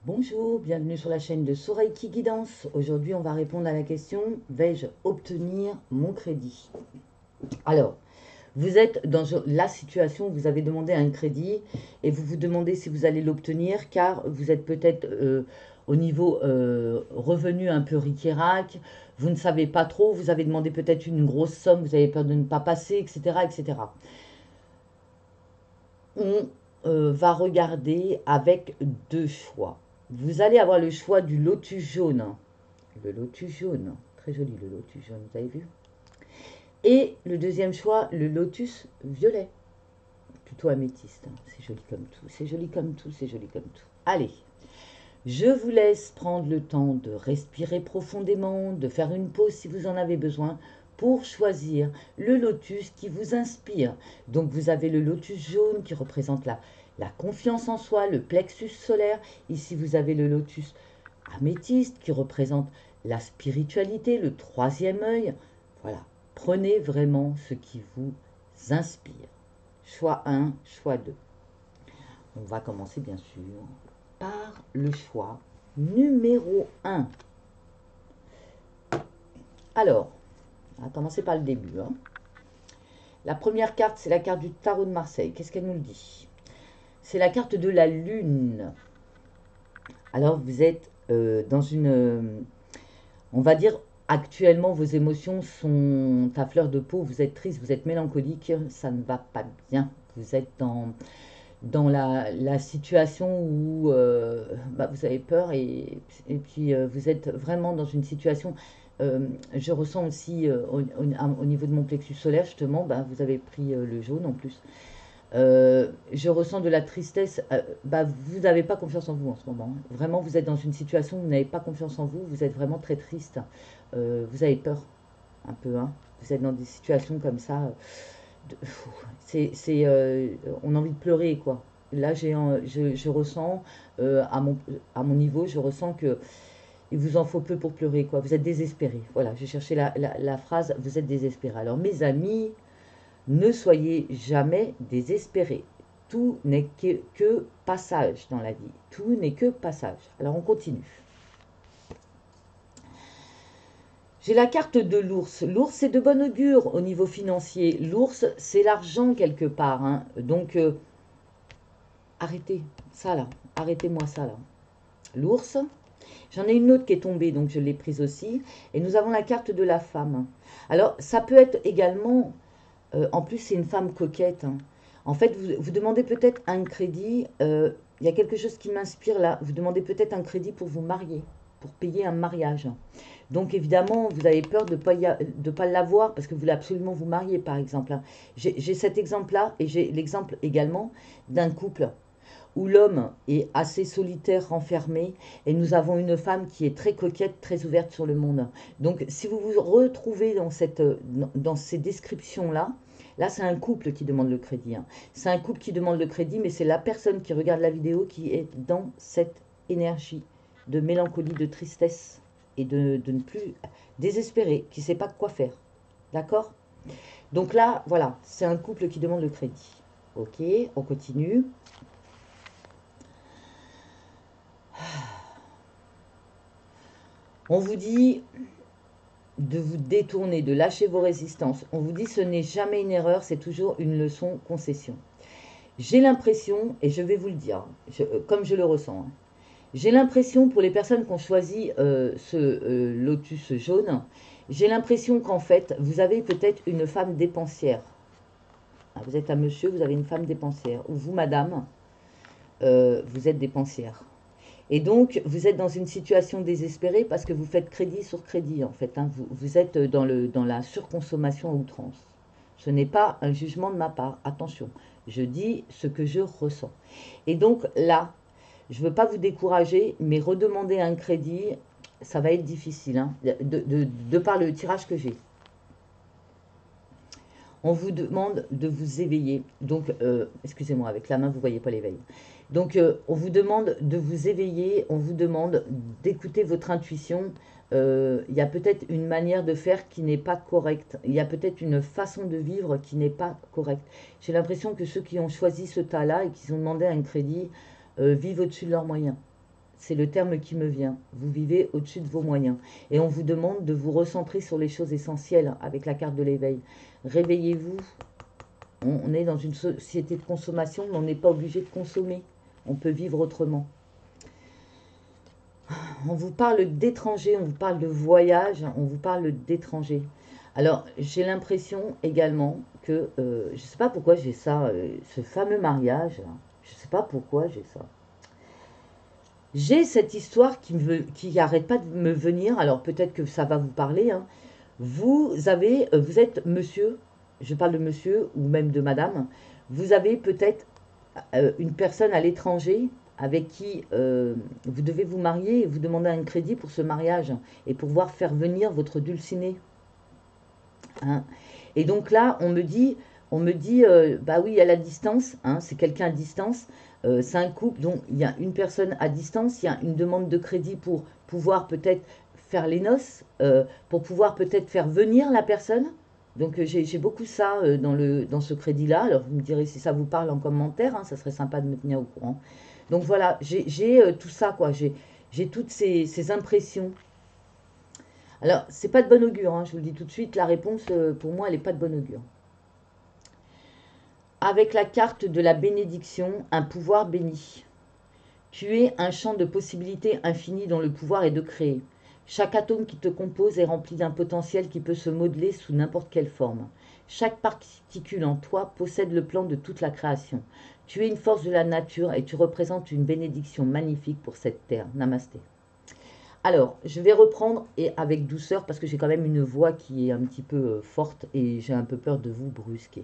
Bonjour, bienvenue sur la chaîne de Soreiki Guidance. Aujourd'hui, on va répondre à la question: vais-je obtenir mon crédit? Alors, vous êtes dans la situation où vous avez demandé un crédit et vous vous demandez si vous allez l'obtenir car vous êtes peut-être au niveau revenu un peu ric-rac, vous ne savez pas trop, vous avez demandé peut-être une grosse somme, vous avez peur de ne pas passer, etc. etc. On va regarder avec deux choix. Vous allez avoir le choix du lotus jaune. Le lotus jaune, très joli le lotus jaune, vous avez vu? Et le deuxième choix, le lotus violet. Plutôt améthyste, hein. C'est joli comme tout, c'est joli comme tout, c'est joli comme tout. Allez, je vous laisse prendre le temps de respirer profondément, de faire une pause si vous en avez besoin, pour choisir le lotus qui vous inspire. Donc vous avez le lotus jaune qui représente la confiance en soi, le plexus solaire. Ici vous avez le lotus améthyste qui représente la spiritualité, le troisième œil. Voilà, prenez vraiment ce qui vous inspire. Choix 1, choix 2. On va commencer bien sûr par le choix numéro 1. Alors, on va commencer par le début. La première carte, c'est la carte du tarot de Marseille. Qu'est-ce qu'elle nous dit? C'est la carte de la lune. Alors, vous êtes dans une... on va dire, actuellement, vos émotions sont à fleur de peau. Vous êtes triste, vous êtes mélancolique. Ça ne va pas bien. Vous êtes dans la situation où vous avez peur et puis vous êtes vraiment dans une situation, je ressens aussi au niveau de mon plexus solaire justement, vous avez pris le jaune en plus. Je ressens de la tristesse, vous n'avez pas confiance en vous en ce moment, hein. Vraiment vous êtes dans une situation où vous n'avez pas confiance en vous, vous êtes vraiment très triste, vous avez peur un peu, hein. Vous êtes dans des situations comme ça, on a envie de pleurer quoi. Là je ressens à mon niveau, je ressens que il vous en faut peu pour pleurer quoi. Vous êtes désespéré. Voilà, j'ai cherché la phrase, vous êtes désespéré. Alors mes amis, ne soyez jamais désespérés. Tout n'est que passage dans la vie. Tout n'est que passage. Alors on continue. J'ai la carte de l'ours. L'ours, c'est de bon augure au niveau financier. L'ours, c'est l'argent quelque part, hein. Donc, arrêtez ça là. Arrêtez-moi ça là. L'ours. J'en ai une autre qui est tombée, donc je l'ai prise aussi. Et nous avons la carte de la femme. Alors, ça peut être également... en plus, c'est une femme coquette, hein. En fait, vous demandez peut-être un crédit. Il y a quelque chose qui m'inspire là. Vous demandez peut-être un crédit pour vous marier, pour payer un mariage. Donc évidemment, vous avez peur de ne pas l'avoir parce que vous voulez absolument vous marier, par exemple, hein. J'ai cet exemple-là et j'ai l'exemple également d'un couple où l'homme est assez solitaire, renfermé, et nous avons une femme qui est très coquette, très ouverte sur le monde. Donc si vous vous retrouvez dans ces descriptions-là, là c'est un couple qui demande le crédit, hein. C'est un couple qui demande le crédit, mais c'est la personne qui regarde la vidéo qui est dans cette énergie de mélancolie, de tristesse et de ne plus désespérer, qui ne sait pas quoi faire. D'accord? Donc là, voilà, c'est un couple qui demande le crédit. Ok, on continue. On vous dit de vous détourner, de lâcher vos résistances. On vous dit ce n'est jamais une erreur, c'est toujours une leçon concession. J'ai l'impression, et je vais vous le dire, comme je le ressens, hein, j'ai l'impression pour les personnes qui ont choisi ce lotus jaune, j'ai l'impression qu'en fait, vous avez peut-être une femme dépensière. Vous êtes un monsieur, vous avez une femme dépensière. Ou vous, madame, vous êtes dépensière. Et donc, vous êtes dans une situation désespérée parce que vous faites crédit sur crédit, en fait, hein. Vous êtes dans la surconsommation à outrance. Ce n'est pas un jugement de ma part, attention. Je dis ce que je ressens. Et donc là, je ne veux pas vous décourager, mais redemander un crédit, ça va être difficile, hein, de par le tirage que j'ai. On vous demande de vous éveiller. Donc, excusez-moi, avec la main, vous ne voyez pas l'éveil. Donc, on vous demande de vous éveiller, on vous demande d'écouter votre intuition. Il y a peut-être une manière de faire qui n'est pas correcte. Il y a peut-être une façon de vivre qui n'est pas correcte. J'ai l'impression que ceux qui ont choisi ce tas-là et qui ont demandé un crédit vivent au-dessus de leurs moyens. c'est le terme qui me vient. Vous vivez au-dessus de vos moyens. Et on vous demande de vous recentrer sur les choses essentielles avec la carte de l'éveil. Réveillez-vous. On est dans une société de consommation, mais on n'est pas obligé de consommer. On peut vivre autrement. On vous parle d'étrangers, on vous parle de voyage, on vous parle d'étrangers. Alors, j'ai l'impression également que, je ne sais pas pourquoi j'ai ça, ce fameux mariage, je ne sais pas pourquoi j'ai ça. J'ai cette histoire qui n'arrête pas de me venir, alors peut-être que ça va vous parler. Hein. Vous êtes monsieur, je parle de monsieur ou même de madame, vous avez peut-être une personne à l'étranger avec qui vous devez vous marier et vous demander un crédit pour ce mariage et pouvoir faire venir votre dulciné. Hein. Et donc là, on me dit, bah oui, à la distance, hein, c'est quelqu'un à distance, c'est un couple, donc il y a une personne à distance, il y a une demande de crédit pour pouvoir peut-être faire les noces, pour pouvoir peut-être faire venir la personne. Donc j'ai beaucoup ça dans ce crédit-là. Alors vous me direz si ça vous parle en commentaire, hein, ça serait sympa de me tenir au courant. Donc voilà, j'ai tout ça, quoi. J'ai toutes ces impressions. Alors, c'est pas de bon augure, hein, je vous le dis tout de suite, la réponse, pour moi, elle n'est pas de bon augure. Avec la carte de la bénédiction, un pouvoir béni. Tu es un champ de possibilités infinies dont le pouvoir est de créer. Chaque atome qui te compose est rempli d'un potentiel qui peut se modeler sous n'importe quelle forme. Chaque particule en toi possède le plan de toute la création. Tu es une force de la nature et tu représentes une bénédiction magnifique pour cette terre. Namasté. Alors, je vais reprendre et avec douceur parce que j'ai quand même une voix qui est un petit peu forte et j'ai un peu peur de vous brusquer.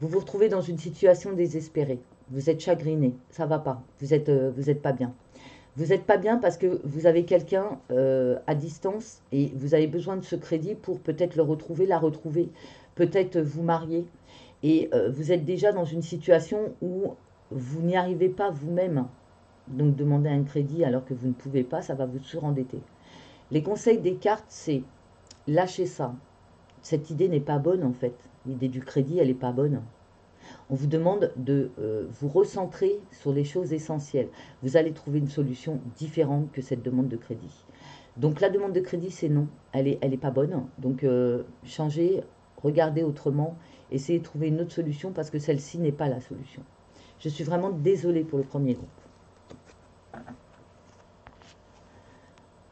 Vous vous retrouvez dans une situation désespérée. Vous êtes chagriné, ça va pas, vous êtes pas bien. Vous n'êtes pas bien parce que vous avez quelqu'un à distance et vous avez besoin de ce crédit pour peut-être le retrouver, la retrouver, peut-être vous marier. Et vous êtes déjà dans une situation où vous n'y arrivez pas vous-même. Donc demander un crédit alors que vous ne pouvez pas, ça va vous surendetter. Les conseils des cartes, c'est lâchez ça. Cette idée n'est pas bonne en fait. L'idée du crédit, elle n'est pas bonne. On vous demande de vous recentrer sur les choses essentielles. Vous allez trouver une solution différente que cette demande de crédit. Donc la demande de crédit, c'est non. Elle est pas bonne. Donc changez, regardez autrement. Essayez de trouver une autre solution parce que celle-ci n'est pas la solution. Je suis vraiment désolée pour le premier groupe.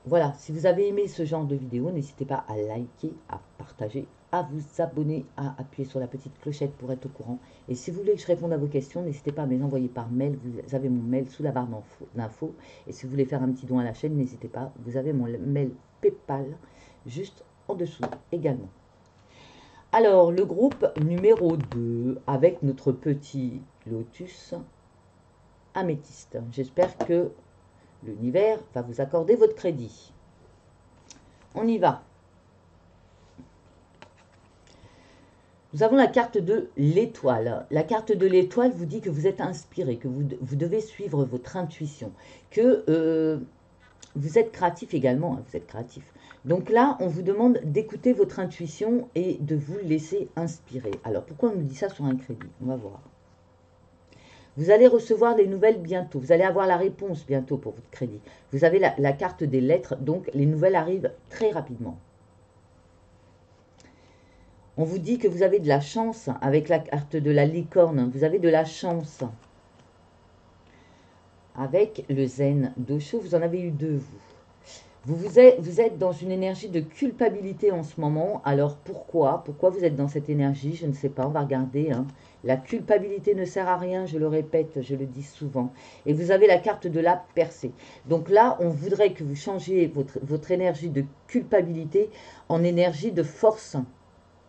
Voilà, si vous avez aimé ce genre de vidéo, n'hésitez pas à liker, à partager, à vous abonner, à appuyer sur la petite clochette pour être au courant. Et si vous voulez que je réponde à vos questions, n'hésitez pas à me les envoyer par mail. Vous avez mon mail sous la barre d'infos. Et si vous voulez faire un petit don à la chaîne, n'hésitez pas. Vous avez mon mail PayPal juste en dessous également. Alors, le groupe numéro 2 avec notre petit lotus améthyste. J'espère que l'univers va vous accorder votre crédit. On y va. Nous avons la carte de l'étoile. La carte de l'étoile vous dit que vous êtes inspiré, que vous devez suivre votre intuition, que vous êtes créatif également, hein, vous êtes créatif. Donc là, on vous demande d'écouter votre intuition et de vous laisser inspirer. Alors, pourquoi on nous dit ça sur un crédit? On va voir. Vous allez recevoir des nouvelles bientôt. Vous allez avoir la réponse bientôt pour votre crédit. Vous avez la carte des lettres, donc les nouvelles arrivent très rapidement. On vous dit que vous avez de la chance avec la carte de la licorne. Vous avez de la chance. Avec le zen d'Osho, vous en avez eu deux, vous. Vous êtes dans une énergie de culpabilité en ce moment. Alors pourquoi? Pourquoi vous êtes dans cette énergie? Je ne sais pas, on va regarder. Hein. La culpabilité ne sert à rien, je le répète, je le dis souvent. Et vous avez la carte de la percée. Donc là, on voudrait que vous changiez votre énergie de culpabilité en énergie de force.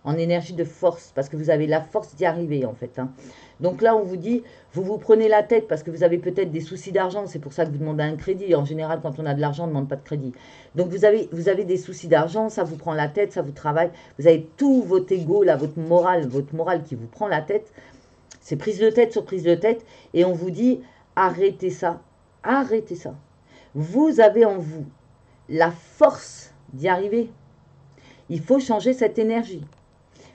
En énergie de force, parce que vous avez la force d'y arriver en fait. Hein. Donc là, on vous dit, vous vous prenez la tête parce que vous avez peut-être des soucis d'argent, c'est pour ça que vous demandez un crédit. En général, quand on a de l'argent, on ne demande pas de crédit. Donc vous avez des soucis d'argent, ça vous prend la tête, ça vous travaille. Vous avez tout votre ego, là, votre morale qui vous prend la tête. C'est prise de tête sur prise de tête. Et on vous dit, arrêtez ça, arrêtez ça. Vous avez en vous la force d'y arriver. Il faut changer cette énergie.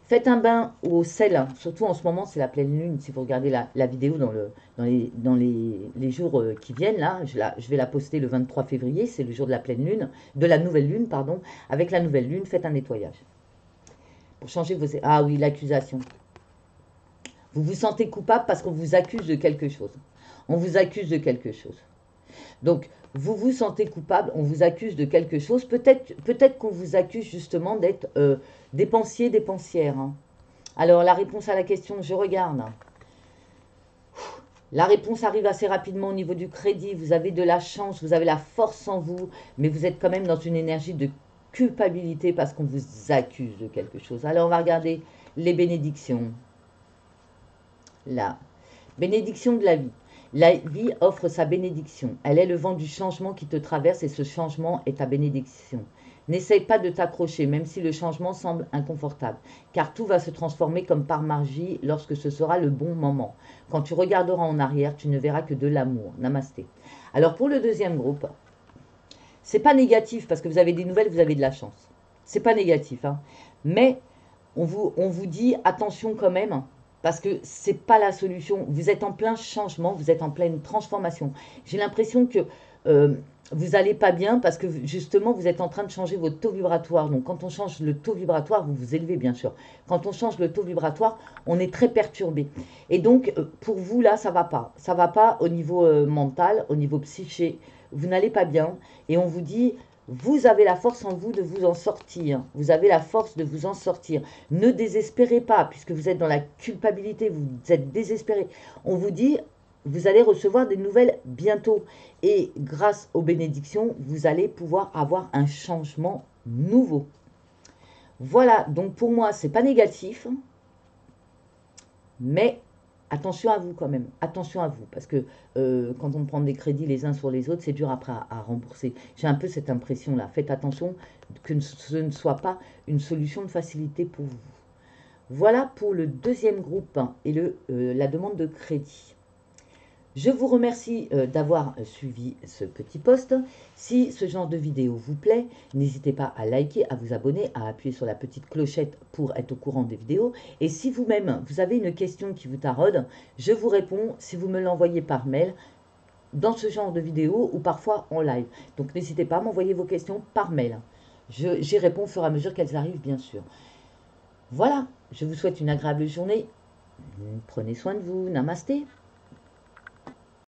Faites un bain au sel, surtout en ce moment, c'est la pleine lune. Si vous regardez la vidéo dans les jours qui viennent, là, je vais la poster le 23 février, c'est le jour de la pleine lune, de la nouvelle lune, pardon. Avec la nouvelle lune, faites un nettoyage. Pour changer vos... Ah oui, l'accusation. Vous vous sentez coupable parce qu'on vous accuse de quelque chose. On vous accuse de quelque chose. Donc, vous vous sentez coupable, on vous accuse de quelque chose. Peut-être qu'on vous accuse justement d'être dépensier, dépensière. Hein. Alors, la réponse à la question, je regarde. La réponse arrive assez rapidement au niveau du crédit. Vous avez de la chance, vous avez la force en vous, mais vous êtes quand même dans une énergie de culpabilité parce qu'on vous accuse de quelque chose. Alors, on va regarder les bénédictions. Là, bénédiction de la vie. La vie offre sa bénédiction. Elle est le vent du changement qui te traverse et ce changement est ta bénédiction. N'essaye pas de t'accrocher, même si le changement semble inconfortable, car tout va se transformer comme par magie lorsque ce sera le bon moment. Quand tu regarderas en arrière, tu ne verras que de l'amour. Namasté. Alors pour le deuxième groupe, c'est pas négatif parce que vous avez des nouvelles, vous avez de la chance. C'est pas négatif, hein. Mais on vous dit attention quand même. Parce que ce n'est pas la solution. Vous êtes en plein changement, vous êtes en pleine transformation. J'ai l'impression que vous n'allez pas bien parce que justement, vous êtes en train de changer votre taux vibratoire. Donc, quand on change le taux vibratoire, vous vous élevez bien sûr. Quand on change le taux vibratoire, on est très perturbé. Et donc, pour vous, là, ça ne va pas. Ça ne va pas au niveau mental, au niveau psyché. Vous n'allez pas bien. Et on vous dit... Vous avez la force en vous de vous en sortir. Vous avez la force de vous en sortir. Ne désespérez pas, puisque vous êtes dans la culpabilité, vous êtes désespéré. On vous dit, vous allez recevoir des nouvelles bientôt. Et grâce aux bénédictions, vous allez pouvoir avoir un changement nouveau. Voilà, donc pour moi, ce n'est pas négatif, mais... Attention à vous quand même, attention à vous, parce que quand on prend des crédits les uns sur les autres, c'est dur après à rembourser. J'ai un peu cette impression-là. Faites attention que ce ne soit pas une solution de facilité pour vous. Voilà pour le deuxième groupe et la demande de crédit. Je vous remercie d'avoir suivi ce petit post. Si ce genre de vidéo vous plaît, n'hésitez pas à liker, à vous abonner, à appuyer sur la petite clochette pour être au courant des vidéos. Et si vous-même, vous avez une question qui vous taraude, je vous réponds si vous me l'envoyez par mail dans ce genre de vidéo ou parfois en live. Donc n'hésitez pas à m'envoyer vos questions par mail. J'y réponds au fur et à mesure qu'elles arrivent, bien sûr. Voilà, je vous souhaite une agréable journée. Prenez soin de vous. Namasté.